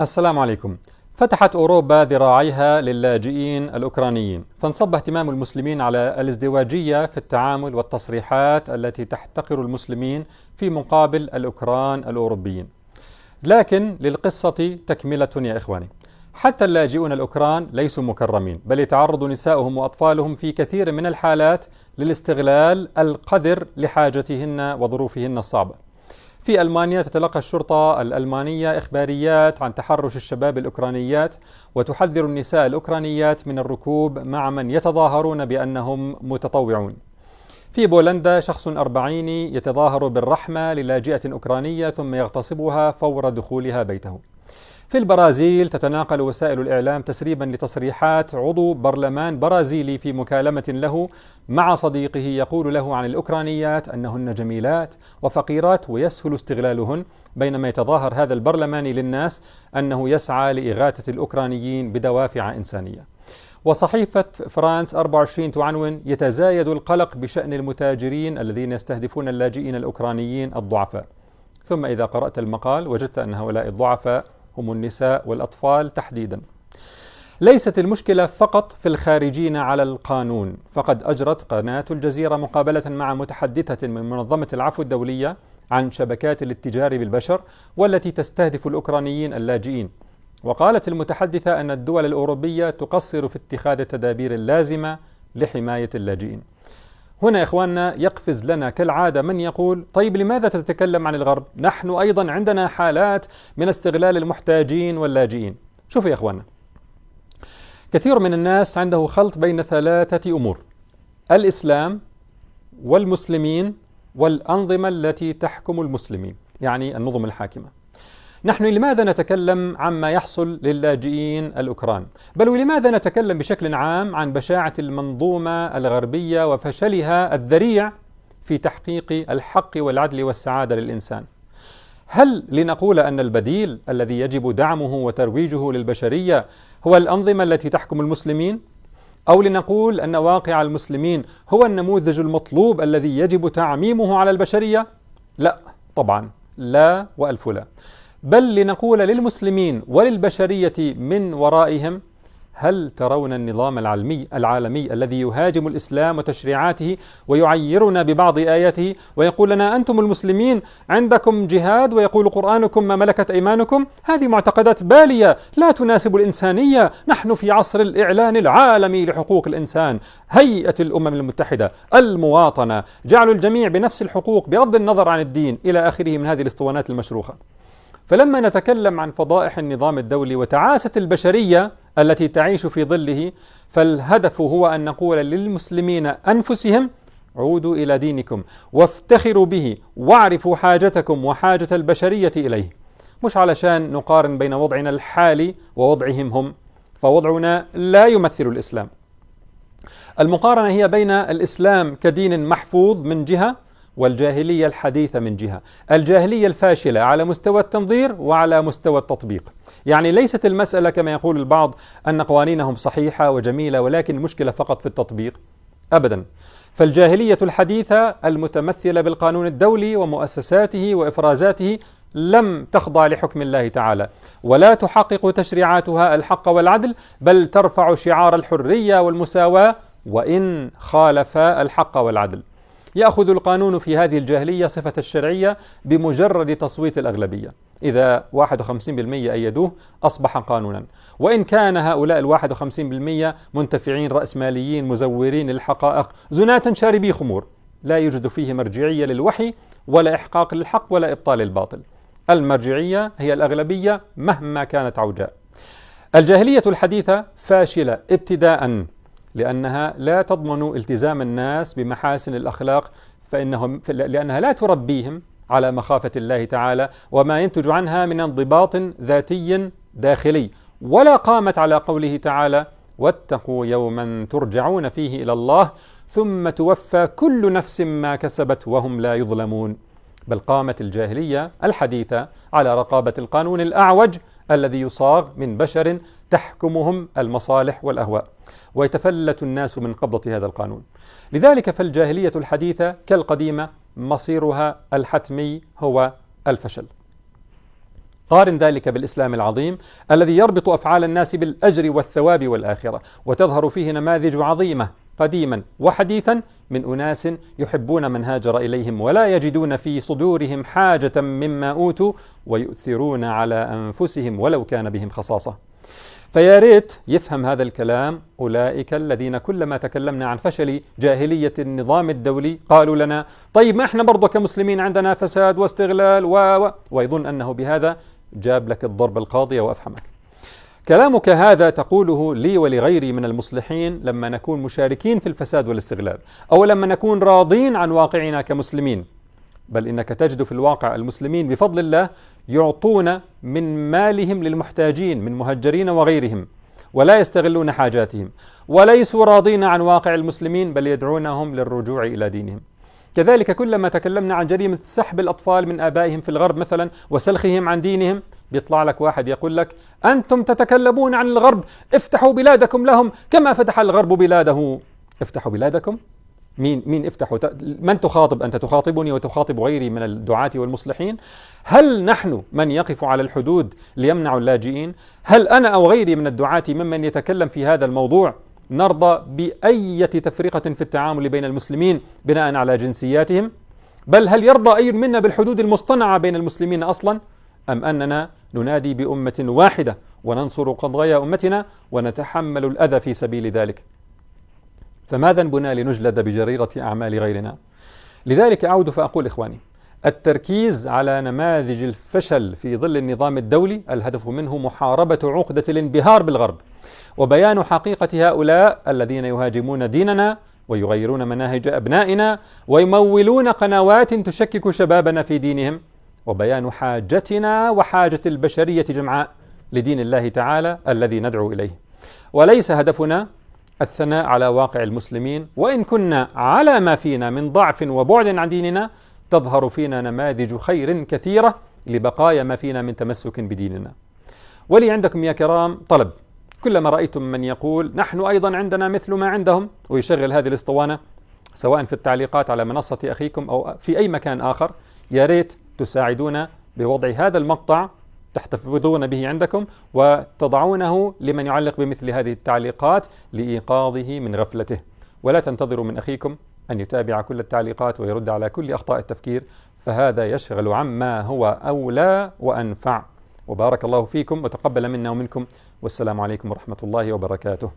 السلام عليكم. فتحت أوروبا ذراعيها للاجئين الأوكرانيين، فانصب اهتمام المسلمين على الازدواجية في التعامل والتصريحات التي تحتقر المسلمين في مقابل الأوكران الأوروبيين. لكن للقصة تكملة يا إخواني. حتى اللاجئون الأوكران ليسوا مكرمين، بل يتعرض نساؤهم وأطفالهم في كثير من الحالات للاستغلال القذر لحاجتهن وظروفهن الصعبة. في ألمانيا تتلقى الشرطة الألمانية إخباريات عن تحرش الشباب الأوكرانيات، وتحذر النساء الأوكرانيات من الركوب مع من يتظاهرون بأنهم متطوعون. في بولندا شخص أربعيني يتظاهر بالرحمة للاجئة أوكرانية ثم يغتصبها فور دخولها بيته. في البرازيل تتناقل وسائل الإعلام تسريبا لتصريحات عضو برلمان برازيلي في مكالمة له مع صديقه يقول له عن الأوكرانيات أنهن جميلات وفقيرات ويسهل استغلالهن، بينما يتظاهر هذا البرلماني للناس أنه يسعى لإغاثة الأوكرانيين بدوافع إنسانية. وصحيفة فرانس 24 تعنون: يتزايد القلق بشأن المتاجرين الذين يستهدفون اللاجئين الأوكرانيين الضعفاء. ثم إذا قرأت المقال وجدت أن هؤلاء الضعفاء هم النساء والأطفال تحديدا. ليست المشكلة فقط في الخارجين على القانون، فقد أجرت قناة الجزيرة مقابلة مع متحدثة من منظمة العفو الدولية عن شبكات الاتجار بالبشر والتي تستهدف الأوكرانيين اللاجئين. وقالت المتحدثة أن الدول الأوروبية تقصر في اتخاذ التدابير اللازمة لحماية اللاجئين. هنا يا إخواننا يقفز لنا كالعادة من يقول: طيب لماذا تتكلم عن الغرب؟ نحن أيضا عندنا حالات من استغلال المحتاجين واللاجئين. شوفوا يا إخواننا، كثير من الناس عنده خلط بين ثلاثة أمور: الإسلام والمسلمين والأنظمة التي تحكم المسلمين، يعني النظم الحاكمة. نحن لماذا نتكلم عما يحصل للاجئين الأوكران؟ بل ولماذا نتكلم بشكل عام عن بشاعة المنظومة الغربية وفشلها الذريع في تحقيق الحق والعدل والسعادة للإنسان؟ هل لنقول أن البديل الذي يجب دعمه وترويجه للبشرية هو الأنظمة التي تحكم المسلمين؟ أو لنقول أن واقع المسلمين هو النموذج المطلوب الذي يجب تعميمه على البشرية؟ لا طبعا، لا وألف لا. بل لنقول للمسلمين وللبشرية من ورائهم: هل ترون النظام العالمي الذي يهاجم الإسلام وتشريعاته ويعيرنا ببعض آياته ويقول لنا أنتم المسلمين عندكم جهاد ويقول قرآنكم ما ملكت أيمانكم؟ هذه معتقدات بالية لا تناسب الإنسانية. نحن في عصر الإعلان العالمي لحقوق الإنسان، هيئة الأمم المتحدة، المواطنة، جعل الجميع بنفس الحقوق بغض النظر عن الدين، إلى آخره من هذه الاسطوانات المشروخة. فلما نتكلم عن فضائح النظام الدولي وتعاسة البشرية التي تعيش في ظله، فالهدف هو أن نقول للمسلمين أنفسهم: عودوا إلى دينكم وافتخروا به واعرفوا حاجتكم وحاجة البشرية إليه. مش علشان نقارن بين وضعنا الحالي ووضعهم هم، فوضعنا لا يمثل الإسلام. المقارنة هي بين الإسلام كدين محفوظ من جهة والجاهلية الحديثة من جهة، الجاهلية الفاشلة على مستوى التنظير وعلى مستوى التطبيق. يعني ليست المسألة كما يقول البعض أن قوانينهم صحيحة وجميلة ولكن المشكلة فقط في التطبيق، أبدا. فالجاهلية الحديثة المتمثلة بالقانون الدولي ومؤسساته وإفرازاته لم تخضع لحكم الله تعالى، ولا تحقق تشريعاتها الحق والعدل، بل ترفع شعار الحرية والمساواة وإن خالف الحق والعدل. يأخذ القانون في هذه الجاهلية صفة الشرعية بمجرد تصويت الأغلبية. إذا 51% أيدوه أصبح قانونا، وإن كان هؤلاء 51% منتفعين رأسماليين مزورين للحقائق زناة شاربي خمور، لا يوجد فيه مرجعية للوحي ولا إحقاق للحق ولا إبطال الباطل. المرجعية هي الأغلبية مهما كانت عوجاء. الجاهلية الحديثة فاشلة ابتداءً لأنها لا تضمن التزام الناس بمحاسن الأخلاق، لأنها لا تربيهم على مخافة الله تعالى وما ينتج عنها من انضباط ذاتي داخلي، ولا قامت على قوله تعالى: واتقوا يوما ترجعون فيه إلى الله ثم توفى كل نفس ما كسبت وهم لا يظلمون. بل قامت الجاهلية الحديثة على رقابة القانون الأعوج الذي يصاغ من بشر تحكمهم المصالح والأهواء، ويتفلت الناس من قبضة هذا القانون. لذلك فالجاهلية الحديثة كالقديمة مصيرها الحتمي هو الفشل. قارن ذلك بالإسلام العظيم الذي يربط أفعال الناس بالأجر والثواب والآخرة، وتظهر فيه نماذج عظيمة قديما وحديثا من أناس يحبون من هاجر إليهم ولا يجدون في صدورهم حاجة مما أوتوا ويؤثرون على أنفسهم ولو كان بهم خصاصة. فيا ريت يفهم هذا الكلام أولئك الذين كلما تكلمنا عن فشل جاهلية النظام الدولي قالوا لنا طيب ما احنا برضو كمسلمين عندنا فساد واستغلال ويظن أنه بهذا جاب لك الضرب القاضية وأفهمك. كلامك هذا تقوله لي ولغيري من المصلحين لما نكون مشاركين في الفساد والاستغلال، أو لما نكون راضين عن واقعنا كمسلمين، بل إنك تجد في الواقع المسلمين بفضل الله يعطون من مالهم للمحتاجين من مهجرين وغيرهم ولا يستغلون حاجاتهم، وليسوا راضين عن واقع المسلمين بل يدعونهم للرجوع إلى دينهم. كذلك كلما تكلمنا عن جريمة سحب الأطفال من آبائهم في الغرب مثلا وسلخهم عن دينهم، بيطلع لك واحد يقول لك أنتم تتكلمون عن الغرب، افتحوا بلادكم لهم كما فتح الغرب بلاده. افتحوا بلادكم؟ مين افتحوا؟ من تخاطب؟ أنت تخاطبني وتخاطب غيري من الدعاة والمصلحين؟ هل نحن من يقف على الحدود ليمنع اللاجئين؟ هل أنا أو غيري من الدعاة ممن يتكلم في هذا الموضوع نرضى بأي تفرقة في التعامل بين المسلمين بناء على جنسياتهم؟ بل هل يرضى أي منا بالحدود المصطنعة بين المسلمين أصلا؟ أم أننا ننادي بأمة واحدة وننصر قضايا أمتنا ونتحمل الأذى في سبيل ذلك؟ فما ذنبنا لنجلد بجريرة أعمال غيرنا؟ لذلك أعود فأقول إخواني، التركيز على نماذج الفشل في ظل النظام الدولي الهدف منه محاربة عقدة الانبهار بالغرب وبيان حقيقة هؤلاء الذين يهاجمون ديننا ويغيرون مناهج أبنائنا ويمولون قنوات تشكك شبابنا في دينهم، وبيان حاجتنا وحاجة البشرية جمعاء لدين الله تعالى الذي ندعو إليه. وليس هدفنا الثناء على واقع المسلمين، وإن كنا على ما فينا من ضعف وبعد عن ديننا تظهر فينا نماذج خير كثيرة لبقايا ما فينا من تمسك بديننا. ولي عندكم يا كرام طلب، كلما رأيتم من يقول نحن أيضا عندنا مثل ما عندهم ويشغل هذه الاسطوانة سواء في التعليقات على منصة أخيكم أو في أي مكان آخر، يا ريت تساعدونا بوضع هذا المقطع تحتفظون به عندكم وتضعونه لمن يعلق بمثل هذه التعليقات لإيقاظه من غفلته. ولا تنتظروا من أخيكم أن يتابع كل التعليقات ويرد على كل أخطاء التفكير، فهذا يشغل عما هو أولى وأنفع. وبارك الله فيكم وتقبل منا ومنكم، والسلام عليكم ورحمة الله وبركاته.